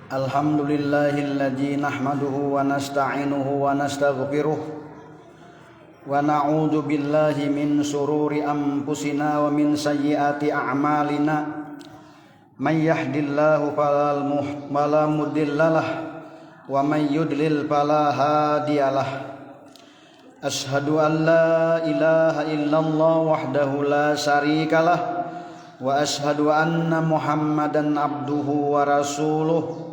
Alhamdulillahilladzi nahmaduhu wa nasta'inuhu wa nastaghfiruh wa na'udzu billahi min sururi anfusina wa min sayyiati a'malina may yahdihillahu fala mudhillalah wa may yudlil fala hadiyalah. Ashhadu an la ilaha illallah wahdahu la syarikalah wa ashhadu anna Muhammadan abduhu wa rasuluh.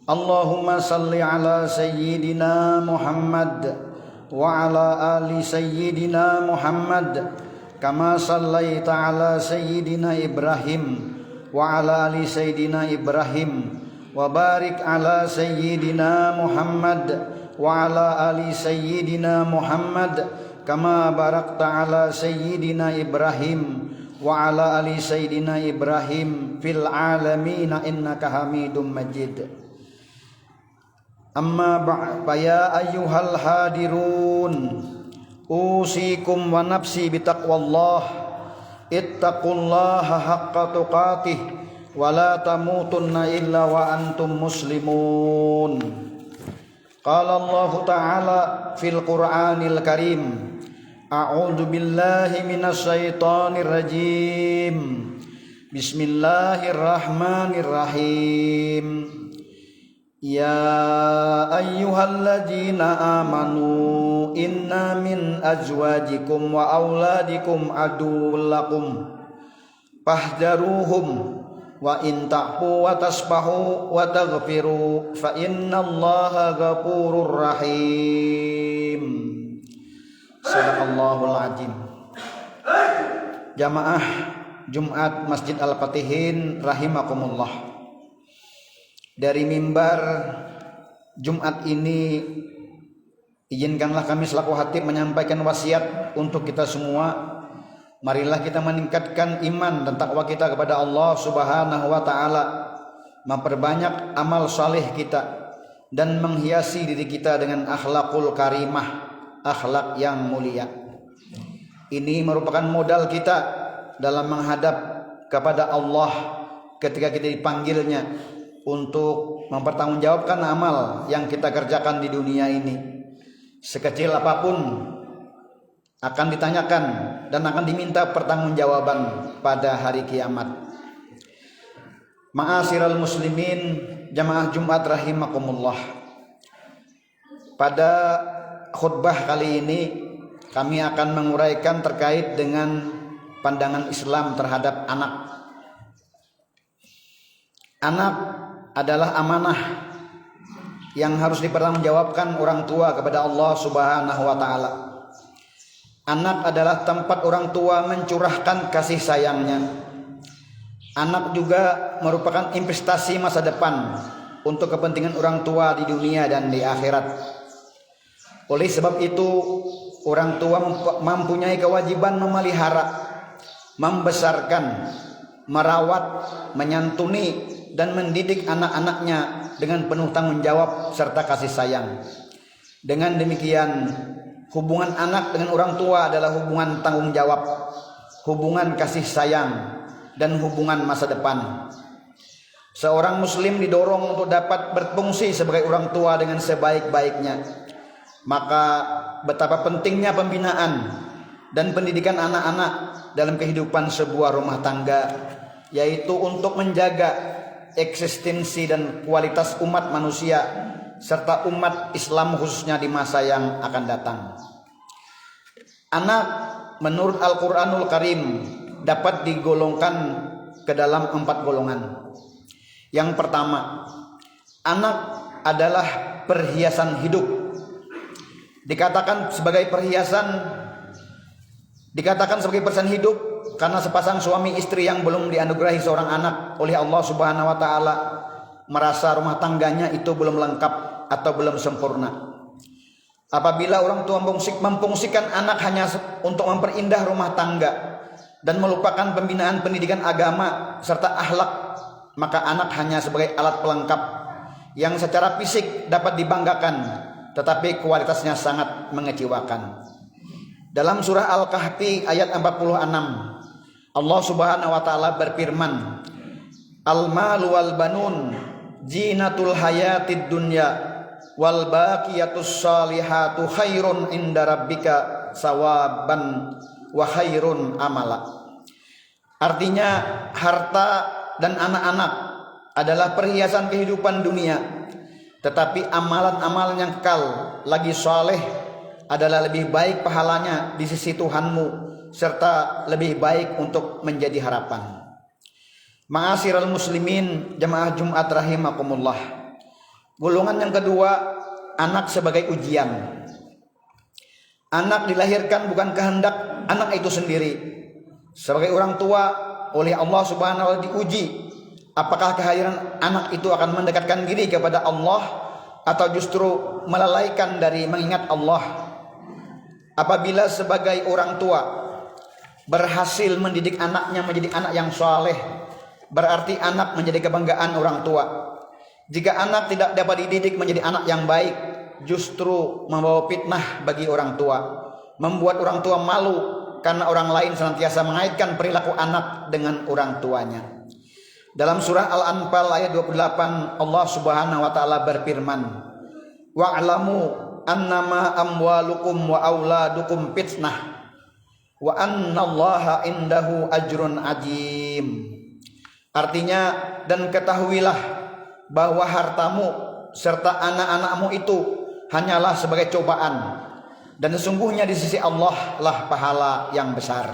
Allahumma salli ala sayyidina Muhammad wa ala ali sayyidina Muhammad kama sallaita ala sayyidina Ibrahim wa ala ali sayyidina Ibrahim wa barik ala sayyidina Muhammad wa ala ali sayyidina Muhammad kama barakta ala sayyidina Ibrahim wa ala ali sayyidina Ibrahim fil alamin innaka Hamidum Majid. Amma ba'd, ya ayyuhal hadirun, usikum wa nafsi bitaqwallah, ittaqullaha haqqa tuqatih wa la tamutunna illa wa antum muslimun. Qala Allah Ta'ala fil Qur'anil Karim, a'udzu billahi minasy syaithanir rajim. Bismillahirrahmanirrahim. Ya ayyuhalladzina amanu inna min azwajikum wa auladikum aduwwul lakum fahdharuhum wa in ta'fu wa tasfahu wa taghfiru fa innallaha ghafurur rahim. Sadaqallahul azim. Jamaah Jumat Masjid Al-Fatihin rahimakumullah. Dari mimbar Jumat ini izinkanlah kami selaku khatib menyampaikan wasiat untuk kita semua. Marilah kita meningkatkan iman dan takwa kita kepada Allah Subhanahu wa taala, memperbanyak amal saleh kita dan menghiasi diri kita dengan akhlakul karimah, akhlak yang mulia. Ini merupakan modal kita dalam menghadap kepada Allah ketika kita dipanggilnya untuk mempertanggungjawabkan amal yang kita kerjakan di dunia ini. Sekecil apapun akan ditanyakan dan akan diminta pertanggungjawaban pada hari kiamat. Ma'asyiral muslimin, jamaah Jumat rahimakumullah. Pada khutbah kali ini kami akan menguraikan terkait dengan pandangan Islam terhadap anak. Anak adalah amanah yang harus dipertanggungjawabkan orang tua kepada Allah Subhanahu wa taala. Anak adalah tempat orang tua mencurahkan kasih sayangnya. Anak juga merupakan investasi masa depan untuk kepentingan orang tua di dunia dan di akhirat. Oleh sebab itu, orang tua mempunyai kewajiban memelihara, membesarkan, merawat, menyantuni dan mendidik anak-anaknya dengan penuh tanggung jawab serta kasih sayang. Dengan demikian, hubungan anak dengan orang tua adalah hubungan tanggung jawab, hubungan kasih sayang, dan hubungan masa depan. Seorang muslim didorong untuk dapat berfungsi sebagai orang tua dengan sebaik-baiknya. Maka betapa pentingnya pembinaan dan pendidikan anak-anak dalam kehidupan sebuah rumah tangga, yaitu untuk menjaga eksistensi dan kualitas umat manusia serta umat Islam khususnya di masa yang akan datang. Anak menurut Al-Quranul Karim dapat digolongkan ke dalam 4 golongan. Yang pertama, anak adalah perhiasan hidup. Dikatakan sebagai perhiasan hidup karena sepasang suami istri yang belum dianugerahi seorang anak oleh Allah Subhanahu wa taala merasa rumah tangganya itu belum lengkap atau belum sempurna. Apabila orang tua memfungsikan anak hanya untuk memperindah rumah tangga dan melupakan pembinaan pendidikan agama serta akhlak, maka anak hanya sebagai alat pelengkap yang secara fisik dapat dibanggakan, tetapi kualitasnya sangat mengecewakan. Dalam surah Al-Kahfi ayat 46, Allah Subhanahu wa taala berfirman, "Al-malu wal banun zinatul hayatid dunya wal baqiyatus salihatu khairun inda rabbika sawaban wa khairun amala." Artinya, harta dan anak-anak adalah perhiasan kehidupan dunia, tetapi amalan-amalan yang kekal lagi saleh adalah lebih baik pahalanya di sisi Tuhanmu serta lebih baik untuk menjadi harapan. Ma'asyiral muslimin jamaah Jumat rahimakumullah. Golongan yang kedua, anak sebagai ujian. Anak dilahirkan bukan kehendak anak itu sendiri. Sebagai orang tua oleh Allah Subhanahu wa taala diuji, apakah kehadiran anak itu akan mendekatkan diri kepada Allah atau justru melalaikan dari mengingat Allah. Apabila sebagai orang tua berhasil mendidik anaknya menjadi anak yang saleh, berarti anak menjadi kebanggaan orang tua. Jika anak tidak dapat dididik menjadi anak yang baik, justru membawa fitnah bagi orang tua, membuat orang tua malu karena orang lain senantiasa mengaitkan perilaku anak dengan orang tuanya. Dalam surah Al-Anfal ayat 28, Allah Subhanahu wa taala berfirman, "Wa'lamu annama amwalukum wa auladukum fitnah wa annallaha indahu ajrun ajim." Artinya, dan ketahuilah bahwa hartamu serta anak-anakmu itu hanyalah sebagai cobaan, dan sesungguhnya di sisi Allah lah pahala yang besar.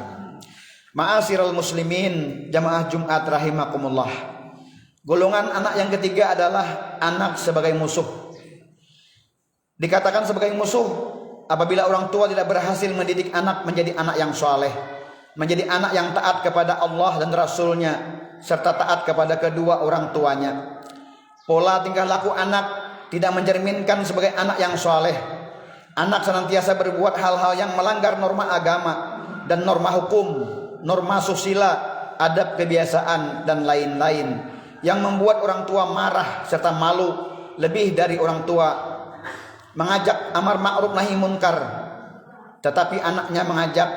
Ma'asyiral muslimin jamaah Jumat rahimakumullah. Golongan anak yang ketiga adalah anak sebagai musuh. Dikatakan sebagai musuh apabila orang tua tidak berhasil mendidik anak menjadi anak yang saleh, menjadi anak yang taat kepada Allah dan Rasulnya, serta taat kepada kedua orang tuanya. Pola tingkah laku anak tidak mencerminkan sebagai anak yang saleh. Anak senantiasa berbuat hal-hal yang melanggar norma agama dan norma hukum, norma susila, adab kebiasaan, dan lain-lain, yang membuat orang tua marah serta malu. Lebih dari orang tua mengajak amar ma'ruf nahi munkar, tetapi anaknya mengajak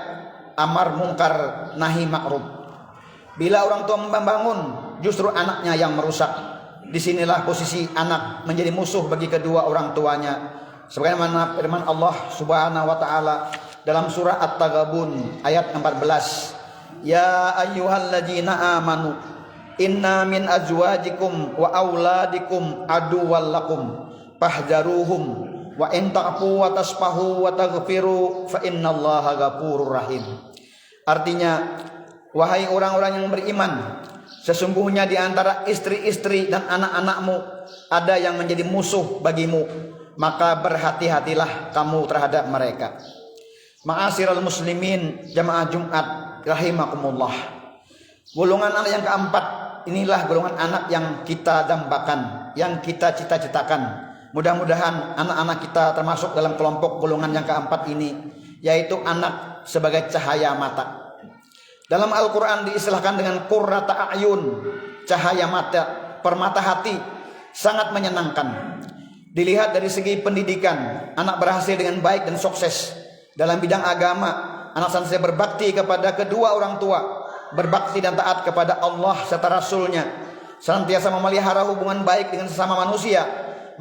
amar munkar nahi ma'ruf. Bila orang tua membangun, justru anaknya yang merusak. Disinilah posisi anak menjadi musuh bagi kedua orang tuanya. Sebagaimana firman Allah Subhanahu wa taala dalam surah At-Taghabun ayat 14, "Ya ayyuhalladzina amanu inna min azwajikum wa auladikum aduwwal lakum fahdharuhum wa in ta'fu wa tasfahu wa taghfiru fa innallaha ghafurur rahim." Artinya, wahai orang-orang yang beriman, sesungguhnya di antara istri-istri dan anak-anakmu ada yang menjadi musuh bagimu, maka berhati-hatilah kamu terhadap mereka. Ma'asyiral muslimin jamaah Jumat rahimakumullah. Golongan anak yang keempat, inilah golongan anak yang kita dambakan, yang kita cita-citakan. Mudah-mudahan anak-anak kita termasuk dalam kelompok golongan yang keempat ini, yaitu anak sebagai cahaya mata. Dalam Al-Quran diistilahkan dengan qurrata a'yun, cahaya mata, permata hati, sangat menyenangkan. Dilihat dari segi pendidikan, anak berhasil dengan baik dan sukses. Dalam bidang agama, anak senantiasa berbakti kepada kedua orang tua, berbakti dan taat kepada Allah serta Rasulnya, senantiasa memelihara hubungan baik dengan sesama manusia,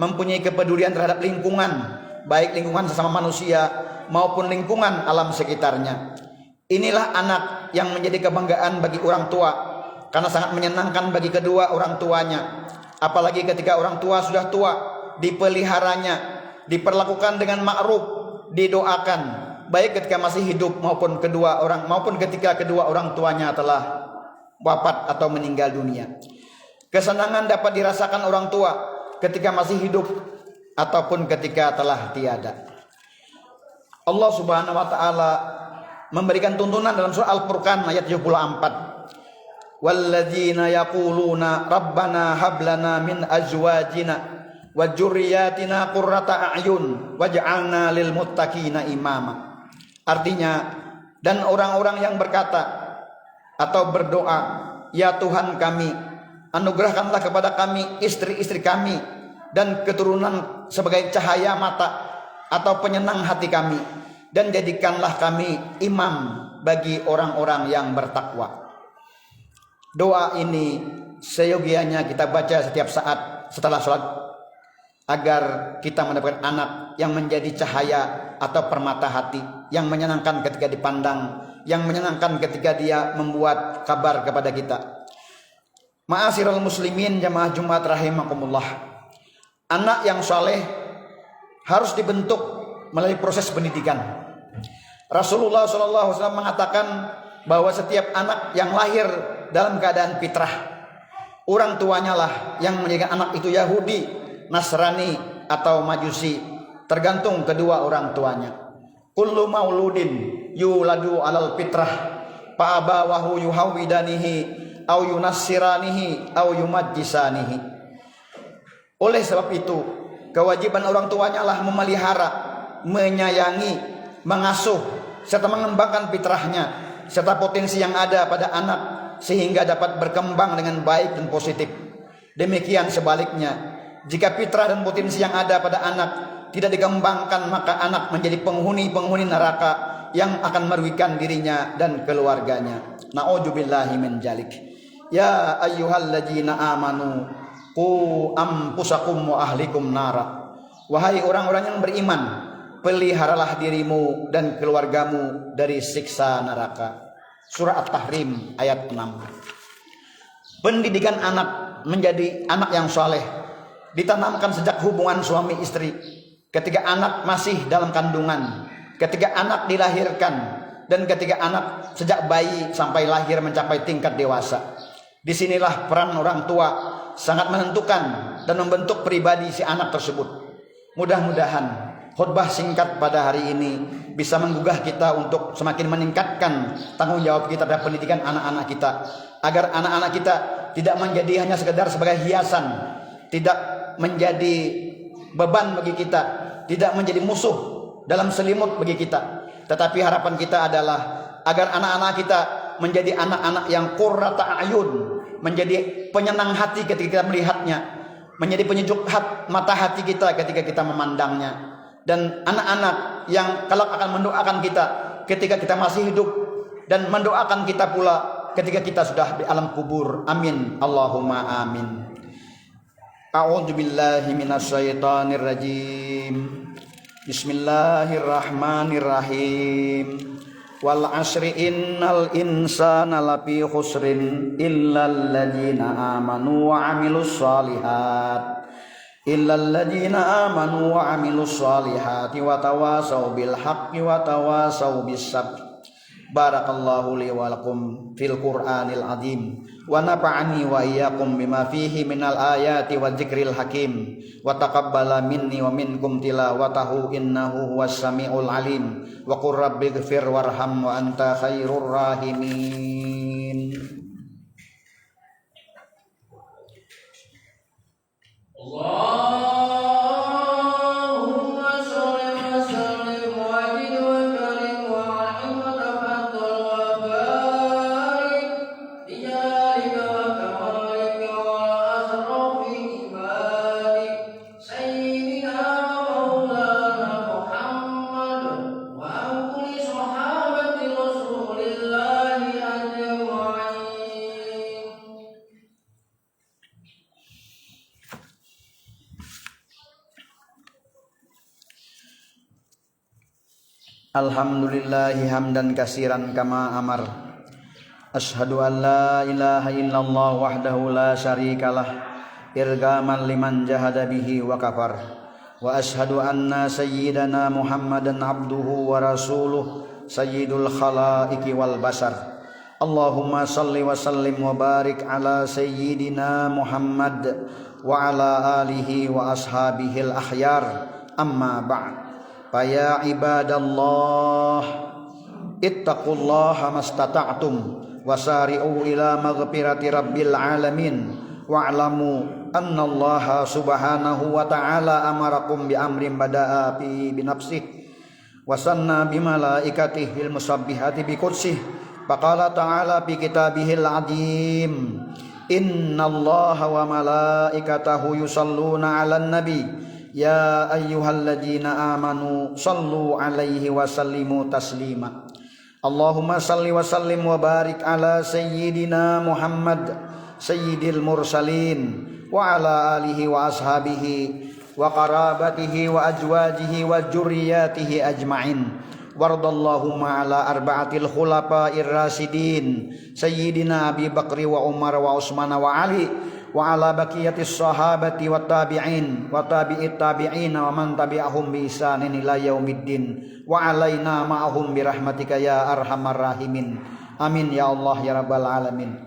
mempunyai kepedulian terhadap lingkungan, baik lingkungan sesama manusia maupun lingkungan alam sekitarnya. Inilah anak yang menjadi kebanggaan bagi orang tua, karena sangat menyenangkan bagi kedua orang tuanya. Apalagi ketika orang tua sudah tua, dipeliharanya, diperlakukan dengan ma'ruf, didoakan, baik ketika masih hidup maupun ketika kedua orang tuanya telah wafat atau meninggal dunia. Kesenangan dapat dirasakan orang tua ketika masih hidup ataupun ketika telah tiada. Allah Subhanahu wa taala memberikan tuntunan dalam surah Al-Furqan ayat 74. Walladzina yaquluna rabbana hab lana min azwajina wa dzurriyyatina qurrata a'yun waj'alna lil muttaqina imama. Artinya, dan orang-orang yang berkata atau berdoa, ya Tuhan kami, anugerahkanlah kepada kami istri-istri kami dan keturunan sebagai cahaya mata atau penyenang hati kami, dan jadikanlah kami imam bagi orang-orang yang bertakwa. Doa ini seyogianya kita baca setiap saat setelah sholat, agar kita mendapatkan anak yang menjadi cahaya atau permata hati, yang menyenangkan ketika dipandang, yang menyenangkan ketika dia membuat kabar kepada kita. Ma'asyiral muslimin jamaah Jumat rahimakumullah, anak yang saleh harus dibentuk melalui proses pendidikan. Rasulullah SAW mengatakan bahwa setiap anak yang lahir dalam keadaan fitrah, orang tuanya lah yang menjadikan anak itu Yahudi, Nasrani atau Majusi, tergantung kedua orang tuanya. Kullu mauludin yuladu alal fitrah fa abawahu yuhawidanihi au yunassiranihi au yumajjisanihi. Oleh sebab itu, kewajiban orang tuanya lah memelihara, menyayangi, mengasuh serta mengembangkan fitrahnya serta potensi yang ada pada anak sehingga dapat berkembang dengan baik dan positif. Demikian sebaliknya, jika fitrah dan potensi yang ada pada anak tidak dikembangkan, maka anak menjadi penghuni neraka yang akan merugikan dirinya dan keluarganya. Na'udzubillahi min dzalik. Ya ayyuhalladzina amanu qu anfusakum wa ahlikum nara. Wahai orang-orang yang beriman, peliharalah dirimu dan keluargamu dari siksa neraka. Surah At-Tahrim ayat 6. Pendidikan anak menjadi anak yang saleh ditanamkan sejak hubungan suami istri, ketika anak masih dalam kandungan, ketika anak dilahirkan, dan ketika anak sejak bayi sampai lahir mencapai tingkat dewasa. Disinilah peran orang tua sangat menentukan dan membentuk pribadi si anak tersebut. Mudah-mudahan khutbah singkat pada hari ini bisa menggugah kita untuk semakin meningkatkan tanggung jawab kita terhadap pendidikan anak-anak kita, agar anak-anak kita tidak menjadi hanya sekedar sebagai hiasan, tidak menjadi beban bagi kita, tidak menjadi musuh dalam selimut bagi kita. Tetapi harapan kita adalah agar anak-anak kita menjadi anak-anak yang qurrata a'yun, menjadi penyenang hati ketika kita melihatnya, menjadi penyejuk mata hati kita ketika kita memandangnya, dan anak-anak yang kelak akan mendoakan kita ketika kita masih hidup, dan mendoakan kita pula ketika kita sudah di alam kubur. Amin Allahumma amin. A'udzubillahi minasyaitonir rajim. Bismillahirrahmanirrahim. Wal asri innal insana lafi khusrin illal ladzina amanu wa amilus shalihat wa tawasau bil haqqi wa tawasau bis sabr. Barakallahu li wa lakum fil Qur'anil azim wa nafa'ani wa iyyakum bima fihi minal ayati wa dzikril hakim wa taqabbala minni wa minkum tilawatahu innahu huwas samiul alim wa qur rabbighfir warham wa anta khairur rahimin. Allahumma sholli wa sallim wa ajid wa karim wa rahim wa tafaddal wa barik bi jalika wa kamalika wa asrafi ibadik sayyidina wa maulana Muhammad wa kulli sahabatil Alhamdulillahi hamdan katsiran kama amar. Asyhadu an la ilaha illallah wahdahu la syarikalah irgaman liman jahada bihi wa kafar. Wa asyhadu anna sayyidana Muhammadan abduhu wa rasuluh sayyidul khalaiqi wal basar. Allahumma salli wa sallim wa barik ala sayyidina Muhammad wa ala alihi wa ashabihil akhyar. Amma ba'd. Fa ibadallah ittaqullaha mastata'tum wasari'u ila maghfirati rabbil alamin wa'lamu annallaha subhanahu wa ta'ala amarakum bi amrin bada'a bi nafsihi wa sanna bi malaikatihi bil musabbihati bi qudsihi. Faqala ta'ala fi kitabihil azim, innallaha wa malaikatahu yusalluna 'alan nabi ya ayyuhalladzina amanu sallu 'alaihi wa sallimu taslima. Allahumma salli wa sallim wa barik ala sayyidina Muhammad sayyidil mursalin wa ala alihi wa ashabihi wa qarabatihi wa azwajihi wa dzurriyyatihi ajma'in. Wardallahumma ala arba'atil khulafa'ir rasyidin sayyidina Abi Bakri wa Umar wa Utsman wa Ali wa ala baqiyatis sahabati wat tabi'in wa tabi'it tabi'in wa man tabi'ahum bi ihsanin ila yaumiddin wa alaina ma'ahum bi rahmatika ya arhamar rahimin. Amin ya Allah ya rabbal alamin.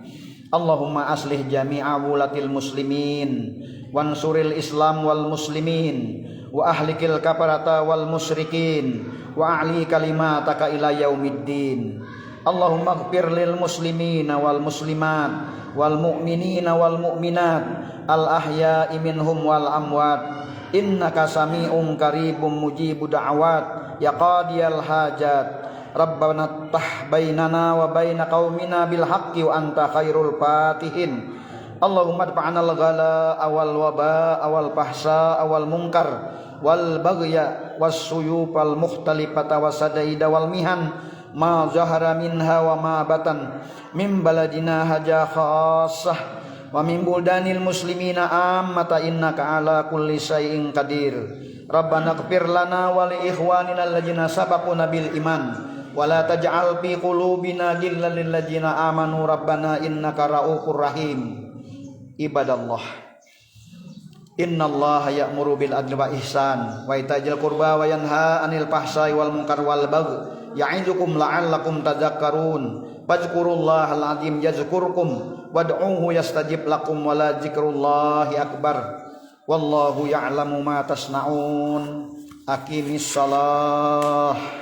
Allahumma aslih jami'a wulatil muslimin wansuril islam wal muslimin wa ahlikil kafarata wal musyrikin wa a'li kalimataka ila yaumiddin. Allahumma ighfir lil muslimina wal muslimat wal mu'minina wal mu'minat al ahya'i minhum wal amwat innaka sami'un qaribun mujibud da'awat ya qadiyal hajat. Rabbana tah bainana wa baina qaumina bil haqqi wa anta khairul fatihin. Allahumma adfa'na al-ghala awal waba awal fahsa awal munkar wal baghya was suyufal mukhtalifata wasadaida wal mihan ma zahara minha wa ma batan min baladina haja khassah wa min buldanil muslimina ammata innaka ala kulli syai'in qadir. Rabbana ighfir lana wa li ikhwanina alladzina sabaquna bil iman wa la taj'al fi qulubina ghillan lil ladzina amanu rabbana innaka raufur rahim. Ibadallah, innallaha ya'muru bil adli wa ihsan wa ita'il qurba wa yanha 'anil fahsai wal munkar wal baghi ya'idukum la'allakum tadhakkarun. Fadhkurullahal azim yazkurkum wad'uuhu yastajib lakum wa la dzikrullahi akbar. Wallahu ya'lamu ma tasna'un. Aqimis shalah.